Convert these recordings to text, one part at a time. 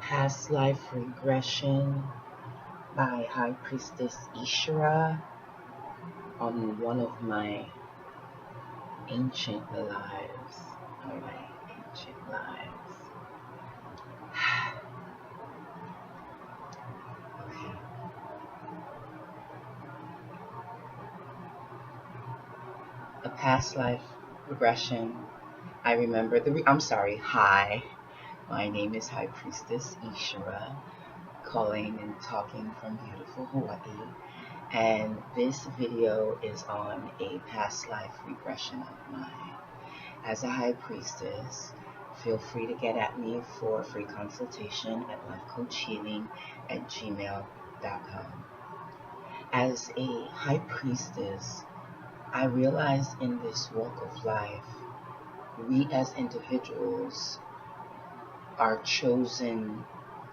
Past Life Regression by High Priestess Ishera on one of my ancient lives. Okay. A past life regression. I remember hi. My name is High Priestess Ishera, calling and talking from beautiful Hawaii. And this video is on a past life regression of mine. As a high priestess, feel free to get at me for a free consultation at lifecoachhealing@gmail.com. As a high priestess, I realize in this walk of life, we as individuals are chosen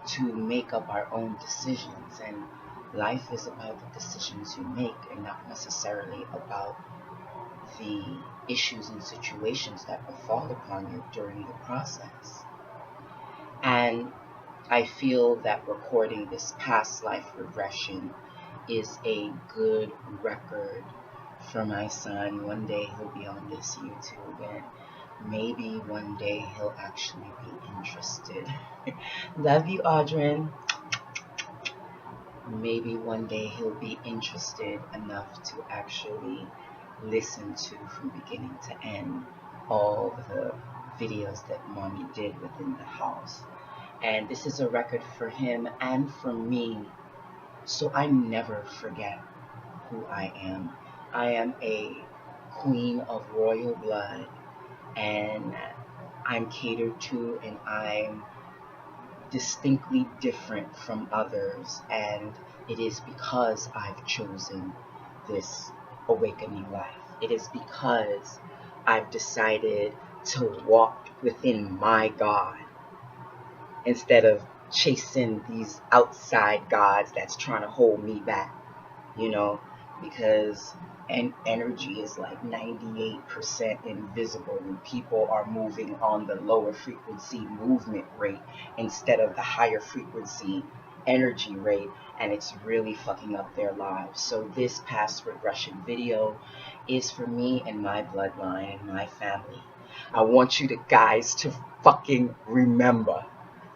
to make up our own decisions, and life is about the decisions you make and not necessarily about the issues and situations that befall upon you during the process. And I feel that recording this past life regression is a good record for my son. One day he'll be on this YouTube, and maybe one day he'll actually be interested. Love you, Audrin. Maybe one day he'll be interested enough to actually listen to from beginning to end all the videos that mommy did within the house. And this is a record for him and for me, so I never forget who I am. I am a queen of royal blood, and I'm catered to, and I'm distinctly different from others, and it is because I've chosen this awakening life. It is because I've decided to walk within my God instead of chasing these outside gods that's trying to hold me back, because energy is like 98% invisible, and people are moving on the lower frequency movement rate instead of the higher frequency energy rate, and it's really fucking up their lives. So this past regression video is for me and my bloodline and my family. I want you guys to fucking remember,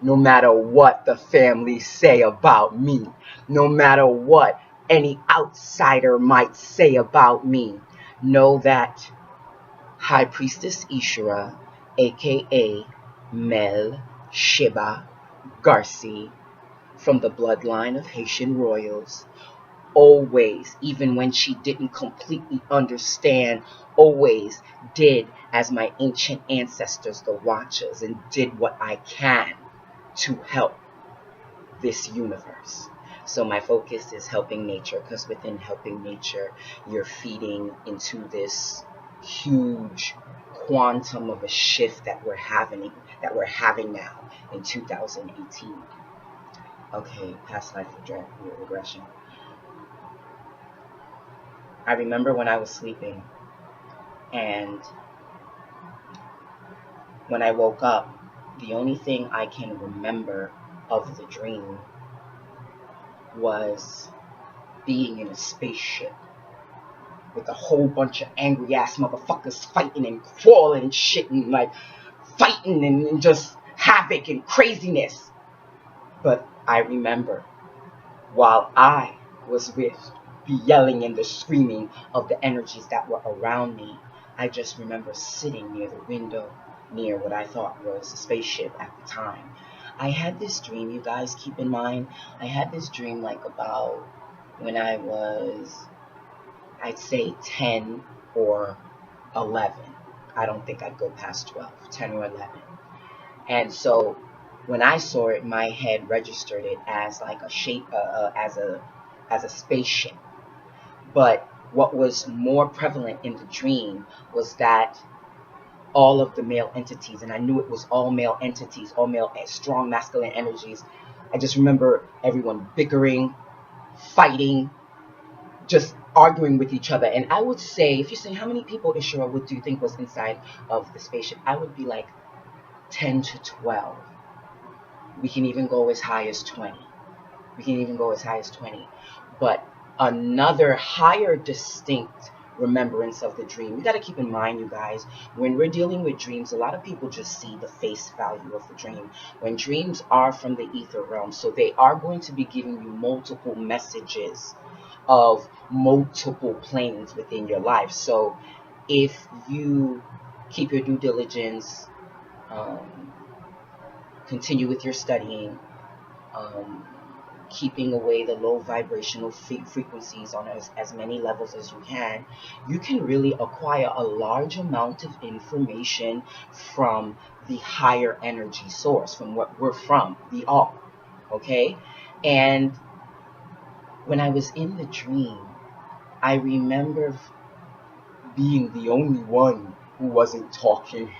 no matter what the family say about me, no matter what any outsider might say about me, know that High Priestess Ishera, aka Mel Sheba Garci, from the bloodline of Haitian royals, always, even when she didn't completely understand, always did as my ancient ancestors, the Watchers, and did what I can to help this universe. So my focus is helping nature, because within helping nature, you're feeding into this huge quantum of a shift that we're having now in 2018. Okay, past life regression. I remember when I was sleeping, and when I woke up, the only thing I can remember of the dream was being in a spaceship with a whole bunch of angry ass motherfuckers fighting and crawling and shit, and like fighting and just havoc and craziness. But I remember, while I was with the yelling and the screaming of the energies that were around me, I just remember sitting near the window, near what I thought was a spaceship at the time. I had this dream, you guys keep in mind, I had this dream like about when I was, I'd say 10 or 11. I don't think I'd go past 12, 10 or 11. And so when I saw it, my head registered it as like a shape, as a spaceship. But what was more prevalent in the dream was that all of the male entities, and I knew it was all male entities, all male strong masculine energies. I just remember everyone bickering, fighting, just arguing with each other. And I would say, if you say how many people, Ishera, do you think was inside of the spaceship, I would be like 10 to 12. We can even go as high as 20. We can even go as high as 20. But another higher distinct remembrance of the dream. You got to keep in mind, you guys, when we're dealing with dreams, a lot of people just see the face value of the dream. When dreams are from the ether realm, so they are going to be giving you multiple messages of multiple planes within your life. So if you keep your due diligence, continue with your studying, um, keeping away the low vibrational frequencies on as many levels as you can really acquire a large amount of information from the higher energy source, from what we're from, the all. Okay? And when I was in the dream, I remember being the only one who wasn't talking,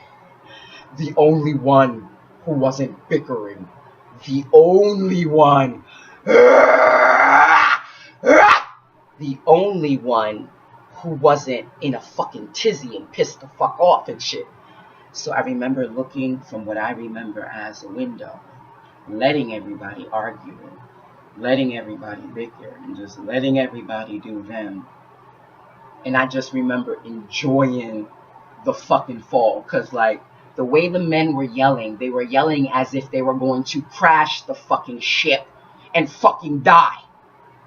the only one who wasn't bickering, the only one, the only one who wasn't in a fucking tizzy and pissed the fuck off and shit. So I remember looking from what I remember as a window, letting everybody argue, letting everybody bicker, and just letting everybody do them. And I just remember enjoying the fucking fall, because like the way the men were yelling, they were yelling as if they were going to crash the fucking ship and fucking die.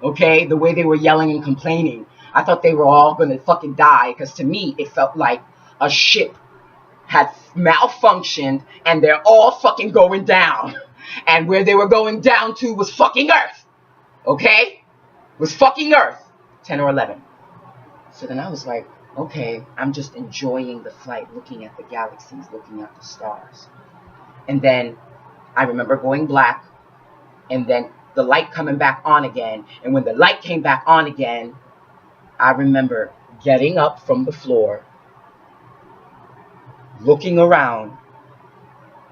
Okay, the way they were yelling and complaining, I thought they were all gonna fucking die, because to me it felt like a ship had malfunctioned and they're all fucking going down, and where they were going down to was fucking Earth. Okay, was fucking Earth. 10 or 11. So then I was like, okay, I'm just enjoying the flight, looking at the galaxies, looking at the stars. And then I remember going black, and then the light coming back on again. And when the light came back on again, I remember getting up from the floor, looking around,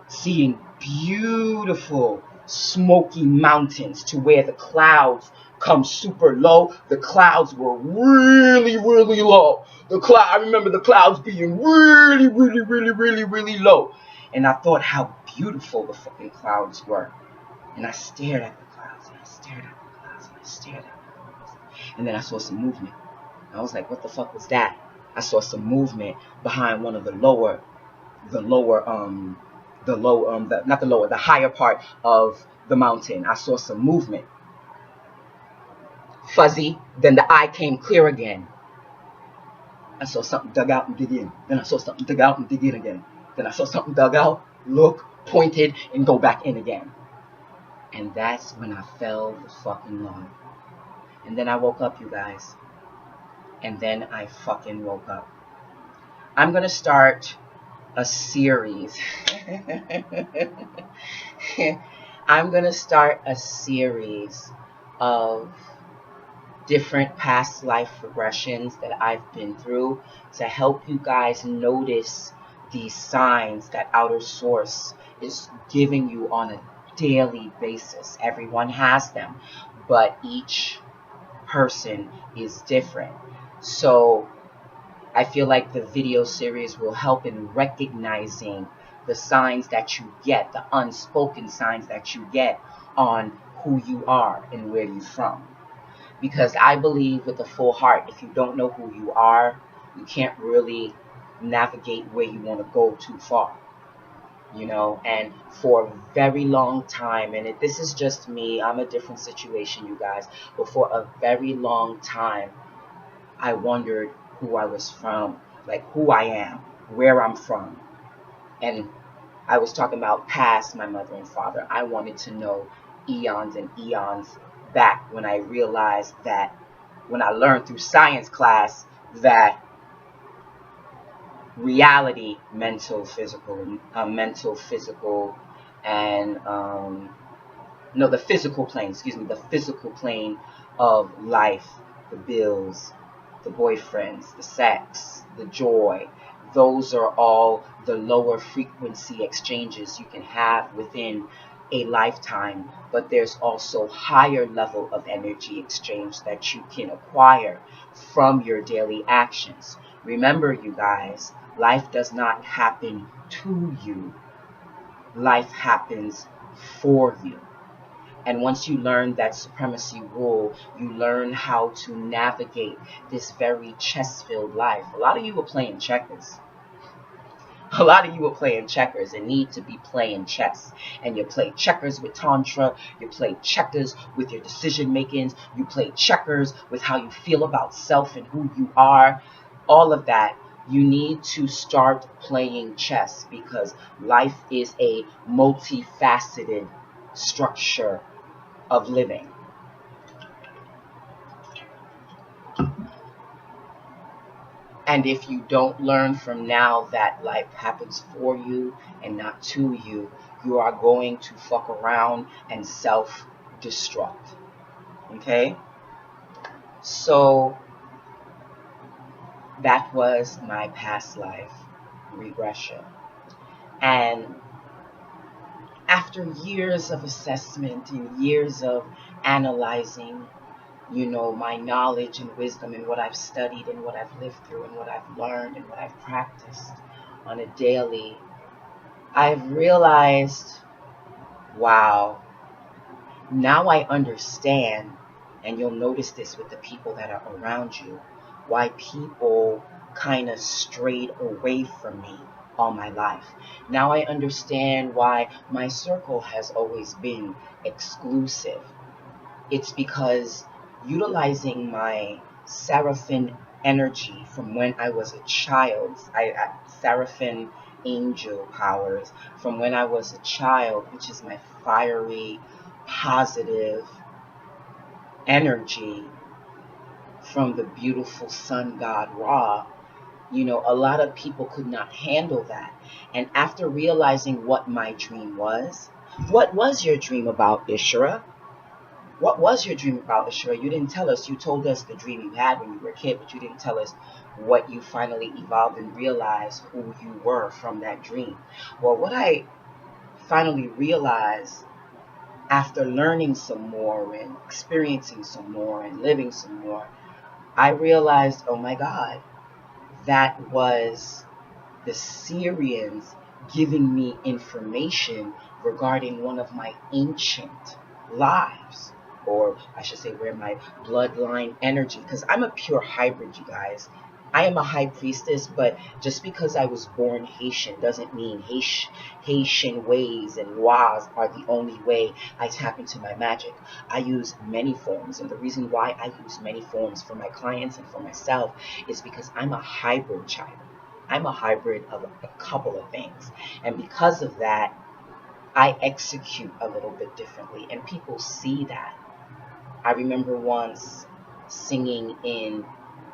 seeing beautiful smoky mountains to where the clouds come super low. The clouds were really, really low. I remember the clouds being really, really, really, really, really low. And I thought how beautiful the fucking clouds were. And I stared at the clouds, and I stared at the clouds, and I stared at the clouds. And then I saw some movement. I was like, what the fuck was that? I saw some movement behind one of the higher part of the mountain. I saw some movement. Fuzzy, then the eye came clear again. I saw something dug out and dig in. Then I saw something dug out and dig in again. Then I saw something dug out, look, pointed, and go back in again. And that's when I fell the fucking love. And then I woke up, you guys. And then I fucking woke up. I'm gonna start a series. I'm gonna start a series of different past life regressions that I've been through to help you guys notice these signs that outer source is giving you on a daily basis. Everyone has them, but each person is different. So I feel like the video series will help in recognizing the signs that you get, the unspoken signs that you get on who you are and where you're from. Because I believe with a full heart, if you don't know who you are, you can't really navigate where you want to go too far. You know, and for a very long time, and this is just me, I'm a different situation, you guys, but for a very long time, I wondered who I was from, like who I am, where I'm from. And I was talking about past my mother and father. I wanted to know eons and eons back, when I realized that, when I learned through science class that reality, mental, physical, and the physical plane, the physical plane of life, the bills, the boyfriends, the sex, the joy, those are all the lower frequency exchanges you can have within a lifetime. But there's also higher level of energy exchange that you can acquire from your daily actions. Remember, you guys, life does not happen to you. Life happens for you. And once you learn that supremacy rule, you learn how to navigate this very chess-filled life. A lot of you are playing checkers. A lot of you are playing checkers and need to be playing chess. And you play checkers with Tantra. You play checkers with your decision makings. You play checkers with how you feel about self and who you are. All of that. You need to start playing chess because life is a multifaceted structure of living. And if you don't learn from now that life happens for you and not to you, you are going to fuck around and self-destruct. Okay? So that was my past life regression. And after years of assessment and years of analyzing, my knowledge and wisdom and what I've studied and what I've lived through and what I've learned and what I've practiced on a daily, I've realized, wow, now I understand, and you'll notice this with the people that are around you, why people kind of strayed away from me all my life. Now I understand why my circle has always been exclusive. It's because utilizing my seraphim energy from when I was a child, seraphim angel powers from when I was a child, which is my fiery, positive energy from the beautiful sun god Ra. A lot of people could not handle that. And after realizing what my dream was, what was your dream about, Ishera? What was your dream about, Ishera? You didn't tell us. You told us the dream you had when you were a kid, but you didn't tell us what you finally evolved and realized who you were from that dream. Well, what I finally realized after learning some more and experiencing some more and living some more, I realized, oh my God, that was the Syrians giving me information regarding one of my ancient lives, or I should say where my bloodline energy, because I'm a pure hybrid, you guys. I am a high priestess, but just because I was born Haitian doesn't mean Haitian ways and laws are the only way I tap into my magic. I use many forms, and the reason why I use many forms for my clients and for myself is because I'm a hybrid child. I'm a hybrid of a couple of things. And because of that, I execute a little bit differently. And people see that. I remember once singing in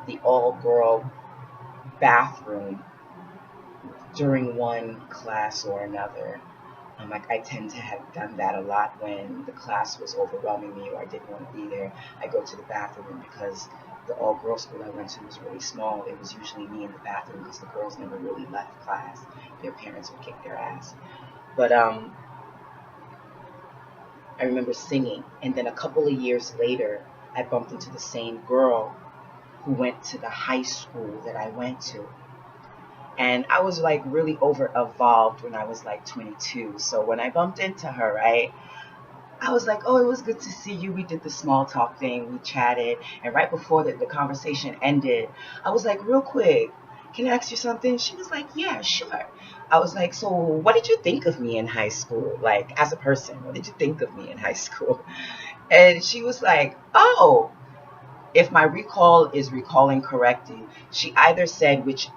the all-girl bathroom during one class or another. I tend to have done that a lot when the class was overwhelming me or I didn't want to be there. I go to the bathroom, and because the all-girls school I went to was really small, it was usually me in the bathroom because the girls never really left class. Their parents would kick their ass. But I remember singing, and then a couple of years later, I bumped into the same girl who went to the high school that I went to. And I was like really over evolved when I was like 22. So when I bumped into her, right, I was like, oh, it was good to see you. We did the small talk thing. We chatted. And right before the conversation ended, I was like, real quick, can I ask you something? She was like, yeah, sure. I was like, so what did you think of me in high school? Like, as a person, what did you think of me in high school? And she was like, oh, if my recall is recalling correctly, she either said, which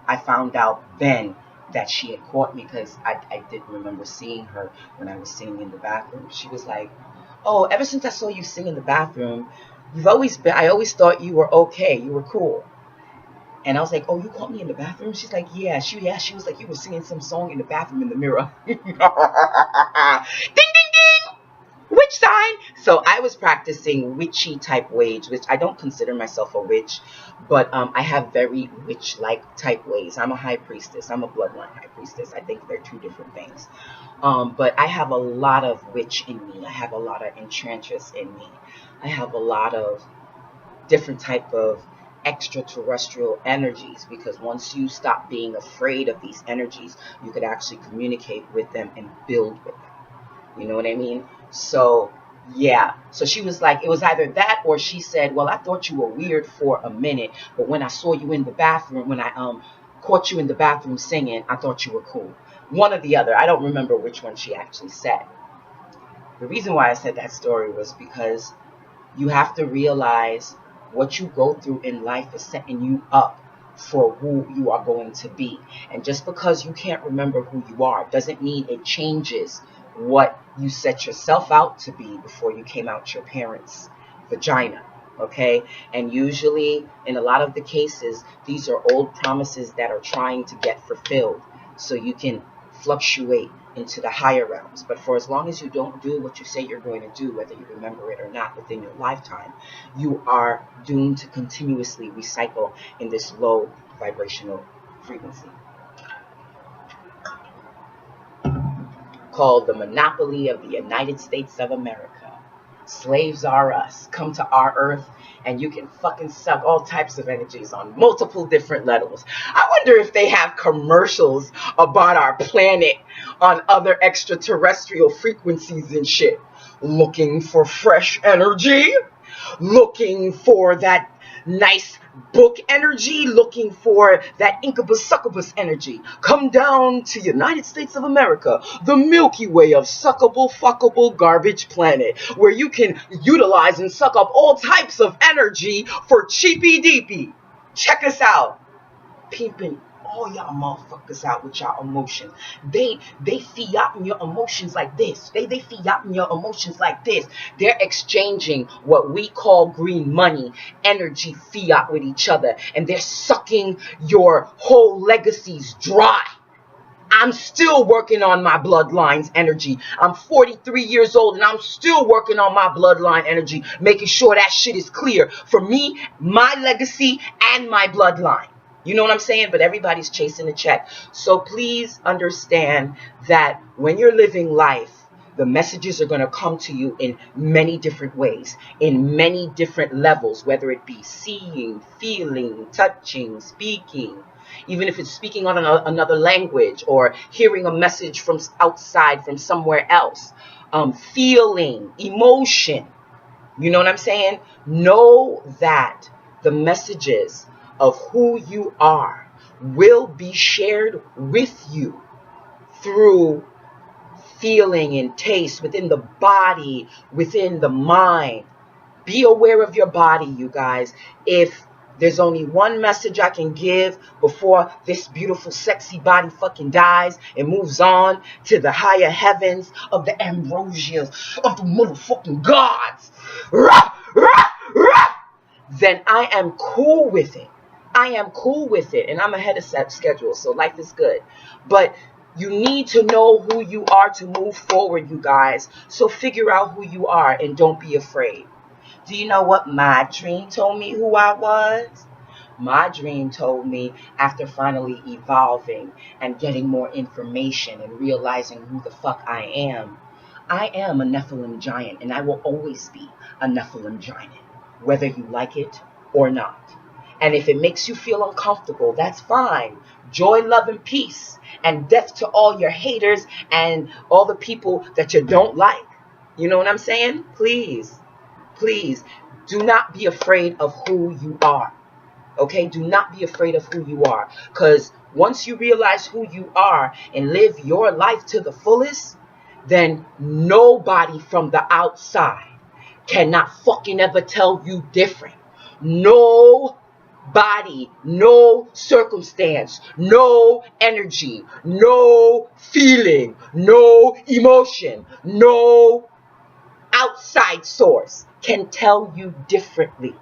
I found out then, that she had caught me because I didn't remember seeing her when I was singing in the bathroom. She was like, oh, ever since I saw you sing in the bathroom, I always thought you were okay. You were cool. And I was like, oh, you caught me in the bathroom? She's like, yeah. She was like, you were singing some song in the bathroom in the mirror. Ding, ding, ding. Witch sign. So I was practicing witchy type ways, which I don't consider myself a witch, but I have very witch-like type ways. I'm a high priestess. I'm a bloodline high priestess. I think they're two different things. But I have a lot of witch in me. I have a lot of enchantress in me. I have a lot of different type of extraterrestrial energies, because once you stop being afraid of these energies, you could actually communicate with them and build with them. You know what I mean? So, yeah. So she was like, it was either that or she said, well, I thought you were weird for a minute, but when I saw you in the bathroom, when I caught you in the bathroom singing, I thought you were cool. One or the other. I don't remember which one she actually said. The reason why I said that story was because you have to realize what you go through in life is setting you up for who you are going to be. And just because you can't remember who you are doesn't mean it changes what you set yourself out to be before you came out your parents' vagina. Okay? And usually, in a lot of the cases, these are old promises that are trying to get fulfilled so you can fluctuate into the higher realms. But for as long as you don't do what you say you're going to do, whether you remember it or not within your lifetime, you are doomed to continuously recycle in this low vibrational frequency called the monopoly of the United States of America. Slaves are us. Come to our earth and you can fucking suck all types of energies on multiple different levels. I wonder if they have commercials about our planet on other extraterrestrial frequencies and shit. Looking for fresh energy? Looking for that nice book energy, looking for that incubus succubus energy. Come down to United States of America, the Milky Way of suckable, fuckable garbage planet, where you can utilize and suck up all types of energy for cheapy deepy. Check us out. Peeping all y'all motherfuckers out with y'all emotions. They fiating your emotions like this. They fiating your emotions like this. They're exchanging what we call green money, energy fiat with each other. And they're sucking your whole legacies dry. I'm still working on my bloodline's energy. I'm 43 years old and I'm still working on my bloodline energy, making sure that shit is clear for me, my legacy, and my bloodline. You know what I'm saying? But everybody's chasing a check. So please understand that when you're living life, the messages are going to come to you in many different ways, in many different levels, whether it be seeing, feeling, touching, speaking, even if it's speaking on another language or hearing a message from outside, from somewhere else, feeling, emotion. You know what I'm saying? Know that the messages of who you are will be shared with you through feeling and taste within the body, within the mind. Be aware of your body, you guys. If there's only one message I can give before this beautiful, sexy body fucking dies and moves on to the higher heavens of the ambrosia of the motherfucking gods, rah, rah, rah, then I am cool with it. I am cool with it. And I'm ahead of schedule, so life is good. But you need to know who you are to move forward, you guys. So figure out who you are and don't be afraid. Do you know what my dream told me who I was? My dream told me, after finally evolving and getting more information and realizing who the fuck I am a Nephilim giant, and I will always be a Nephilim giant, whether you like it or not. And if it makes you feel uncomfortable, that's fine. Joy, love, and peace, and death to all your haters and all the people that you don't like. You know what I'm saying? Please do not be afraid of who you are. Okay? Do not be afraid of who you are. Because once you realize who you are and live your life to the fullest, then nobody from the outside cannot fucking ever tell you different. No body, no circumstance, no energy, no feeling, no emotion, no outside source can tell you differently.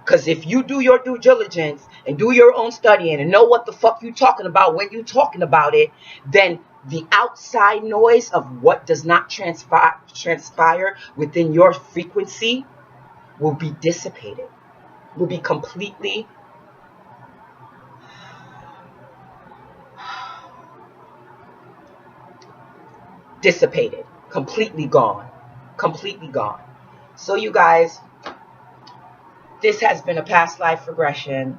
Because if you do your due diligence and do your own studying and know what the fuck you talking about when you talking about it, then the outside noise of what does not transpire within your frequency will be dissipated, will be completely dissipated, completely gone. So you guys, this has been a past life regression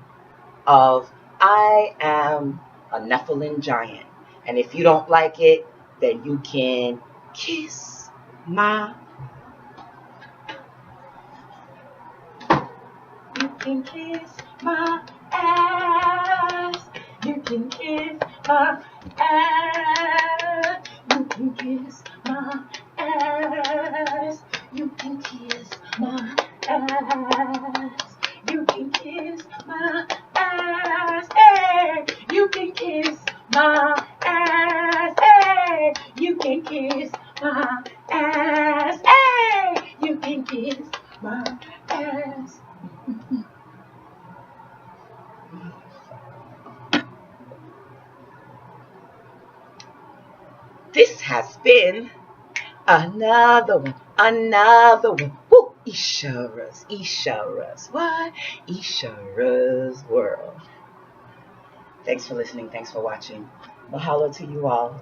of I am a Nephilim giant. And if you don't like it, then you can kiss my. You can kiss my ass. You can kiss my ass. You can kiss my ass. You can kiss my ass. You can kiss my ass. Hey, you can kiss my ass. Hey, you can kiss my ass. Hey, you can kiss my ass. This has been another one. Woo! Ishera's. What? Ishera's world. Thanks for listening. Thanks for watching. Mahalo to you all.